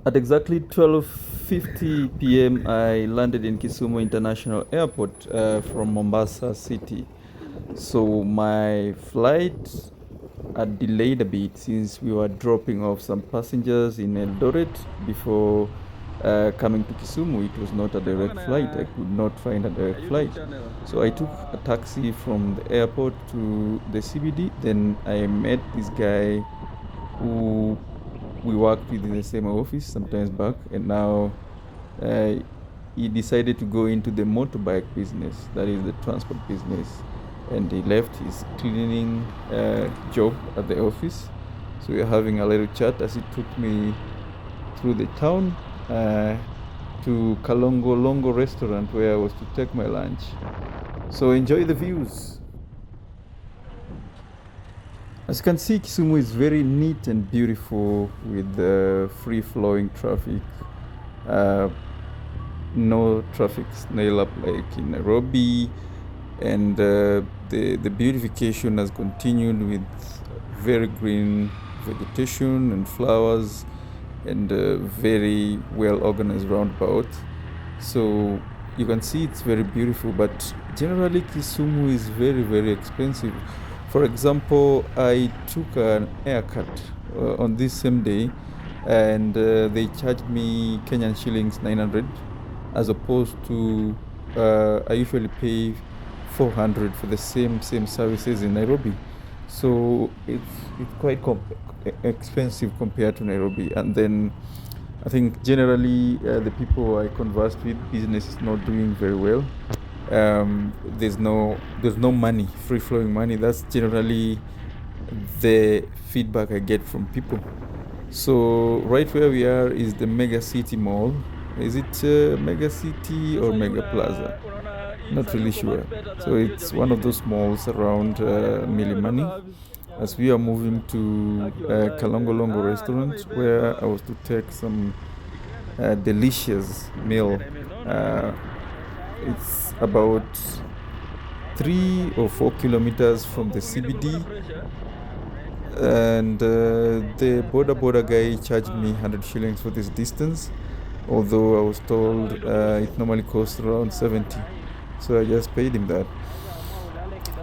At exactly 12:50 p.m., I landed in Kisumu International Airport from Mombasa City. So my flight had delayed a bit since we were dropping off some passengers in Eldoret before coming to Kisumu. It was not a direct flight. I could not find a direct flight. So I took a taxi from the airport to the CBD. Then I met this guy who we worked with in the same office sometimes back, and now uh, he decided to go into the motorbike business, that is the transport business, and he left his cleaning job at the office. So we are having a little chat as he took me through the town to Kalongo Longo restaurant where I was to take my lunch. So enjoy the views. As you can see, Kisumu is very neat and beautiful with free-flowing traffic. Uh, no traffic snail up like in Nairobi, and the beautification has continued with very green vegetation and flowers, and very well organized roundabout. So you can see it's very beautiful, but generally Kisumu is very expensive. For example, I took an haircut on this same day, and they charged me Kenyan shillings 900, as opposed to I usually pay 400 for the same services in Nairobi. So it's quite expensive compared to Nairobi. And then I think generally the people I conversed with, business is not doing very well. There's no money, free flowing money. That's generally the feedback I get from people. So right where we are is the Mega City Mall. Is it Mega City or Mega Plaza? Not really sure. So it's one of those malls around Milimani. As we are moving to Kalongo Longo restaurant, where I was to take some delicious meal. It's about 3 or 4 kilometers from the CBD, and the border guy charged me 100 shillings for this distance, although I was told it normally costs around 70, so I just paid him that.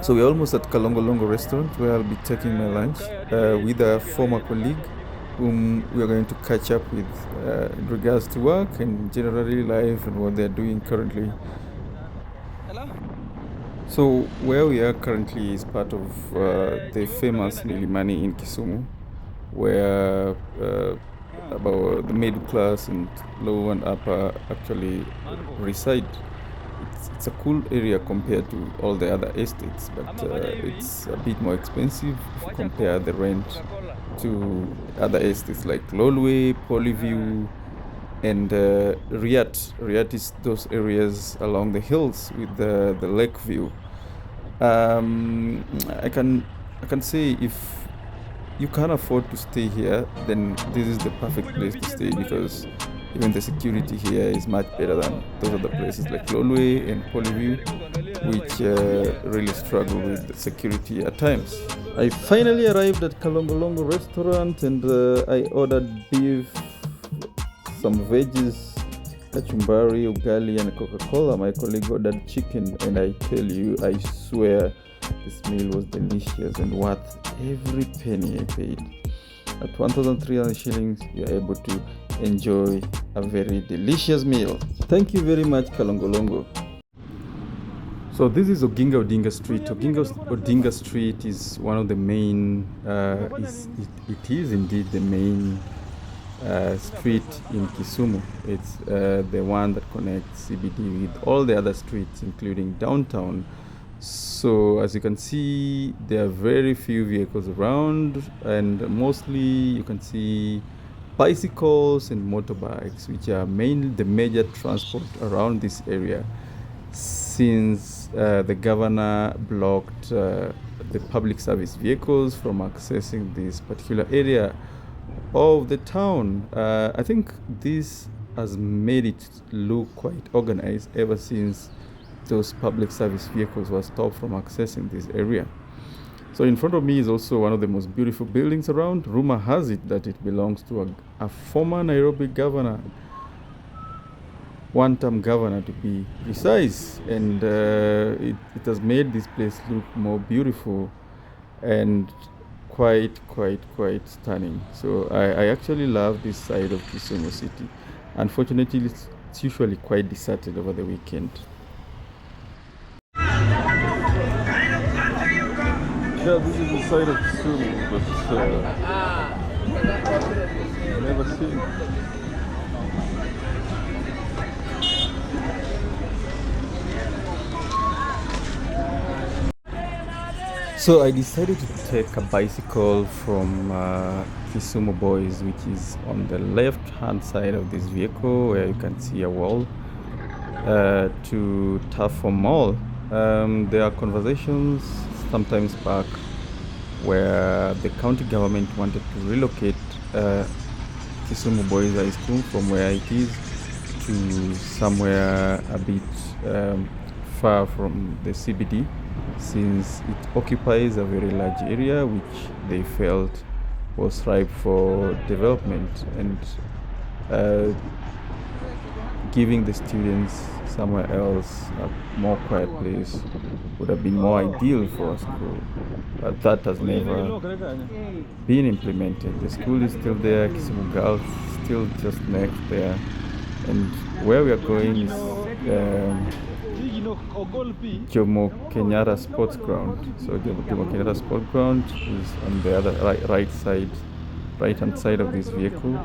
So we're almost at Kalongo Longo restaurant, where I'll be taking my lunch with a former colleague whom we are going to catch up with in regards to work and generally life and what they're doing currently. So where we are currently is part of the famous Milimani in Kisumu, where about the middle class and low and upper actually reside. It's a cool area compared to all the other estates, but it's a bit more expensive if you compare the rent to other estates like Lolwe, Polyview, and Riyadh. Riyadh is those areas along the hills with the lake view. I can say if you can't afford to stay here, then this is the perfect place to stay, because even the security here is much better than those other places like Lolwe and Polyview, which really struggle with the security at times. I finally arrived at Kalongolongo restaurant, and I ordered beef, some veggies, kachumbari, ugali, and Coca-Cola. My colleague ordered chicken, and I tell you, I swear this meal was delicious and worth every penny I paid. At 1,300 shillings, you are able to enjoy a very delicious meal. Thank you very much, Kalongolongo. So this is Oginga Odinga Street. Oginga Odinga Street is one of the main, it is indeed the main street in Kisumu. It's the one that connects CBD with all the other streets, including downtown. So as you can see, there are very few vehicles around, and mostly you can see bicycles and motorbikes, which are mainly the major transport around this area, since the governor blocked the public service vehicles from accessing this particular area of the town. I think this has made it look quite organized ever since those public service vehicles were stopped from accessing this area. So in front of me is also one of the most beautiful buildings around. Rumor has it that it belongs to a former Nairobi governor, one-term governor to be precise, and it has made this place look more beautiful and quite stunning. So I actually love this side of Kisumu city. Unfortunately, it's usually quite deserted over the weekend. Yeah, this is the side of Kisumu, but never seen. So I decided to take a bicycle from Kisumu Boys, which is on the left hand side of this vehicle where you can see a wall, to Tafo Mall. There are conversations sometimes back where the county government wanted to relocate Kisumu Boys High School from where it is to somewhere a bit far from the CBD, since it occupies a very large area which they felt was ripe for development, and giving the students somewhere else, a more quiet place, would have been more ideal for a school. But that has never been implemented. The school is still there, Kisumu Girls still just next there, and where we are going is Jomo Kenyatta Sports Ground. So Jomo Kenyatta Sports Ground is on the other right hand side of this vehicle.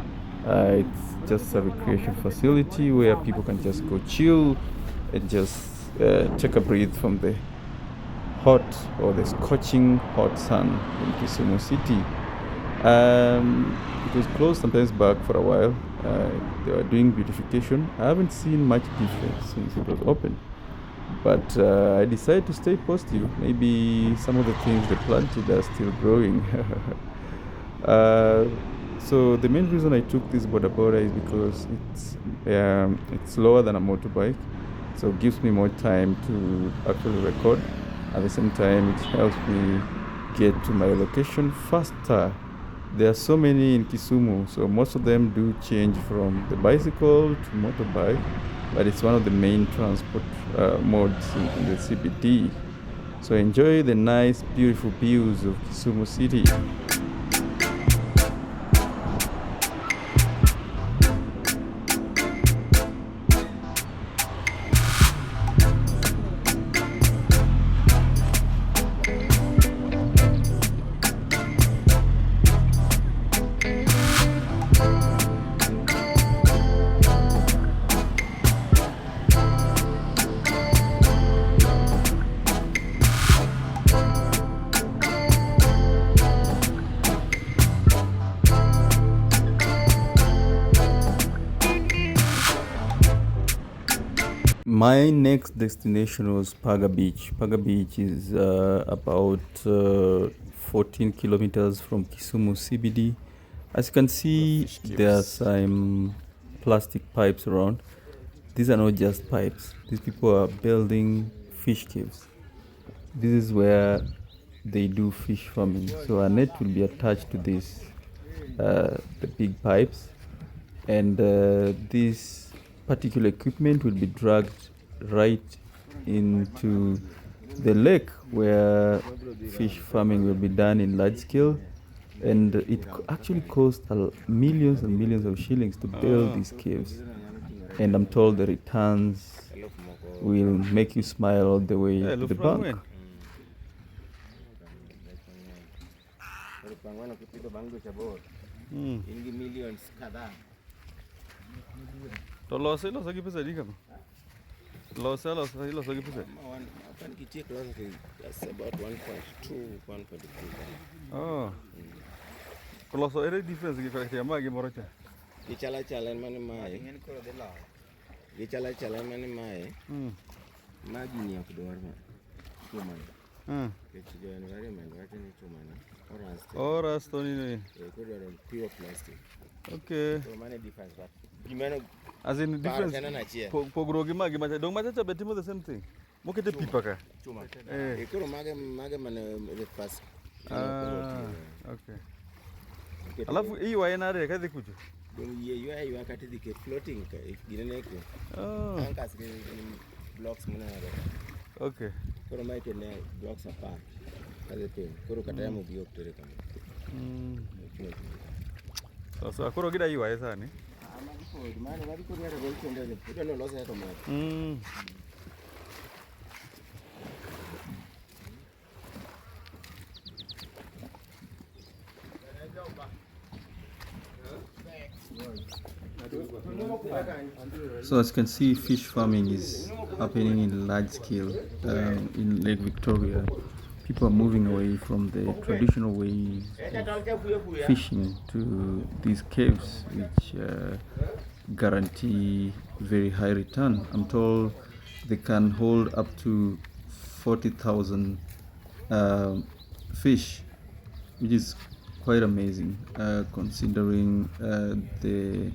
It's just a recreation facility where people can just go chill and just take a breath from the hot or the scorching hot sun in Kisumu city. It was closed sometimes back for a while. They were doing beautification. I haven't seen much difference since it was open, but I decided to stay positive. Maybe some of the things they planted are still growing. So the main reason I took this boda is because it's lower than a motorbike, so it gives me more time to actually record. At the same time, it helps me get to my location faster. There are so many in Kisumu, so most of them do change from the bicycle to motorbike, but it's one of the main transport modes in the CBD. So enjoy the nice, beautiful views of Kisumu city. My next destination was Paga Beach. Paga Beach is about 14 kilometers from Kisumu CBD. As you can see, there are some plastic pipes around. These are not just pipes. These people are building fish caves. This is where they do fish farming. So a net will be attached to this, the big pipes, and this particular equipment will be dragged right into the lake where fish farming will be done in large scale, and it actually costs millions and millions of shillings to build these caves, and I'm told the returns will make you smile all the way to the bank. Loss lagi pesa di kama. Loss lagi pesa. That's about 1.2, 1.3. Oh. Loss ada difference lagi pada yang mana morocha. Gichala mani mai. Gichala mani mai. Magi ni aku dengar mah. Cuma. Kecil environment macam ni cuma na. Orang stone ini. Itu dari pure plastic. Okay. So mana difference but gimana? As in difference. Pogrogi magi macam dong macam betimo the same thing. Mau kita pipa kah? Cuma. Itu magi mana the first Okay. Alafu hii waenare kazi kuju. You are cutting the floating gineneko. Anchors blocks mnare. Okay. Koro mai kene blocks apart. Kaze pen. Koro kataya mo biok tere kama. Sasa koro gida hii waesa ni. Mani wadi koro ya kwa hiyo ndani. Uta no losa yato mati. So as you can see, fish farming is happening in large scale in Lake Victoria. People are moving away from the traditional ways of fishing to these caves, which guarantee very high return. I'm told they can hold up to 40,000 fish, which is quite amazing considering the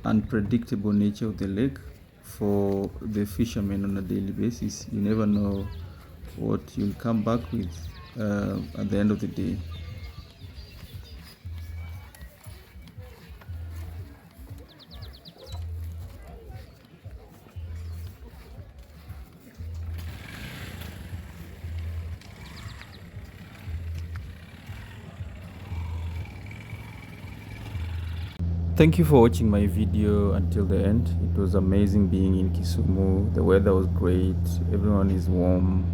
unpredictable nature of the lake for the fishermen on a daily basis. You never know what you'll come back with at the end of the day. Thank you for watching my video until the end. It was amazing being in Kisumu. The weather was great. Everyone is warm.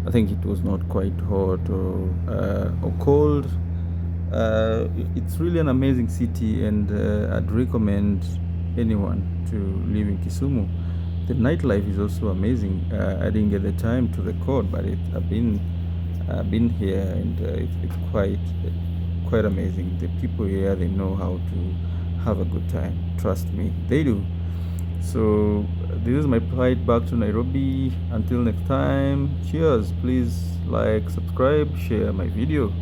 I think it was not quite hot or cold. It's really an amazing city, and I'd recommend anyone to live in Kisumu. The nightlife is also amazing. I didn't get the time to record, but I've been here, and it's quite amazing. The people here, they know how to have a good time. Trust me, they do. So this is my flight back to Nairobi. Until next time, cheers. Please like, subscribe, share my video.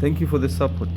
Thank you for the support.